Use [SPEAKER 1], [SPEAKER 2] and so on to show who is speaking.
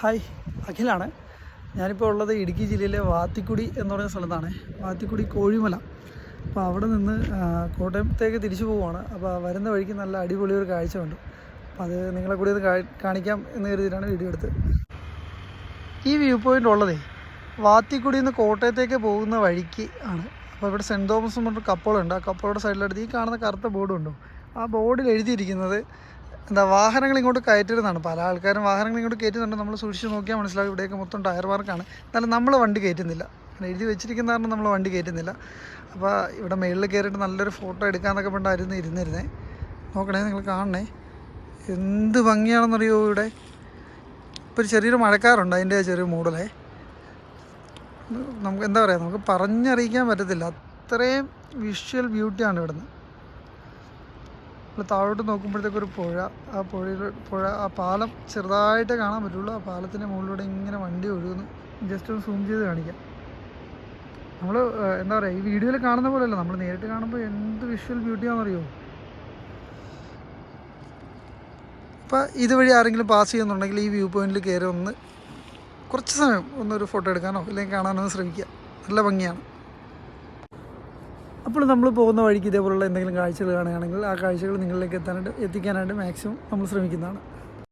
[SPEAKER 1] Hi, അഖിലാണ്. ഞാനിപ്പോൾ ഉള്ളത് ഇടുക്കി ജില്ലയിലെ വാത്തിക്കുടി എന്ന് പറയുന്ന സ്ഥലത്താണ്. വാത്തിക്കുടി കോഴിമല. അപ്പോൾ അവിടെ നിന്ന് കോട്ടയത്തേക്ക് തിരിച്ചു പോവുകയാണ്. അപ്പോൾ വരുന്ന വഴിക്ക് നല്ല അടിപൊളി ഒരു കാഴ്ച ഉണ്ട്. അപ്പോൾ അത് നിങ്ങളെ കൂടി ഒന്ന് കാണിക്കാം എന്ന് കരുതിയിട്ടാണ് വീഡിയോ എടുത്തത്. ഈ വ്യൂ പോയിൻ്റ് ഉള്ളതേ വാത്തിക്കുടിയിൽ നിന്ന് കോട്ടയത്തേക്ക് പോകുന്ന വഴിക്ക് ആണ്. അപ്പോൾ ഇവിടെ സെൻറ്റ് തോമസ് എന്ന് പറഞ്ഞൊരു കപ്പോളുണ്ട്. ആ കപ്പോളുടെ സൈഡിലെടുത്ത് ഈ കാണുന്ന കറുത്ത ബോർഡുണ്ടോ, ആ ബോർഡിൽ എഴുതിയിരിക്കുന്നത് വാഹനങ്ങൾ ഇങ്ങോട്ട് കയറ്റരുതെന്നാണ്. പല ആൾക്കാരും വാഹനങ്ങൾ ഇങ്ങോട്ട് കയറ്റുന്നുണ്ട്. നമ്മൾ സൂക്ഷിച്ച് നോക്കിയാൽ മനസ്സിലാവും ഇവിടെയൊക്കെ മൊത്തം ടയർ മാർക്കാണ്. എന്നാലും നമ്മൾ വണ്ടി കയറ്റുന്നില്ല. എഴുതി വെച്ചിരിക്കുന്ന കാരണം നമ്മൾ വണ്ടി കയറ്റുന്നില്ല. അപ്പോൾ ഇവിടെ മേളിൽ കയറിയിട്ട് നല്ലൊരു ഫോട്ടോ എടുക്കാമെന്നൊക്കെ പറഞ്ഞായിരുന്നു ഇരുന്നിരുന്നേ. നോക്കണേ, നിങ്ങൾ കാണണേ, എന്ത് ഭംഗിയാണെന്നറിയോ ഇവിടെ. ഇപ്പോൾ ഒരു ചെറിയൊരു മഴക്കാറുണ്ട്, അതിൻ്റെ ചെറിയ മൂടലേ. നമുക്ക് എന്താ പറയുക, നമുക്ക് പറഞ്ഞറിയിക്കാൻ പറ്റത്തില്ല, അത്രയും വിഷ്വൽ ബ്യൂട്ടിയാണ് ഇവിടുന്ന്. നമ്മൾ താഴോട്ട് നോക്കുമ്പോഴത്തേക്കൊരു പുഴ, ആ പാലം ചെറുതായിട്ടേ കാണാൻ പറ്റുള്ളൂ. ആ പാലത്തിൻ്റെ മുകളിലൂടെ ഇങ്ങനെ വണ്ടി ഒഴുകുന്നു. ജസ്റ്റ് ഒന്ന് സൂം ചെയ്ത് കാണിക്കാം. നമ്മൾ എന്താ പറയുക, ഈ വീഡിയോയിൽ കാണുന്ന പോലെയല്ല, നമ്മൾ നേരിട്ട് കാണുമ്പോൾ എന്ത് വിഷ്വൽ ബ്യൂട്ടിയാണെന്നറിയോ. അപ്പോൾ ഇതുവഴി ആരെങ്കിലും പാസ് ചെയ്യുന്നുണ്ടെങ്കിൽ ഈ വ്യൂ പോയിന്റിൽ കയറി ഒന്ന് കുറച്ച് സമയം ഒന്നൊരു ഫോട്ടോ എടുക്കാനോ അല്ലെങ്കിൽ കാണാനോ ശ്രമിക്കുക. നല്ല ഭംഗിയാണ്. അപ്പോൾ നമ്മൾ പോകുന്ന വഴിക്ക് ഇതേപോലുള്ള എന്തെങ്കിലും കാഴ്ചകൾ കാണുകയാണെങ്കിൽ ആ കാഴ്ചകൾ നിങ്ങളിലേക്ക് എത്തിക്കാനായിട്ട് മാക്സിമം നമ്മൾ ശ്രമിക്കുന്നതാണ്.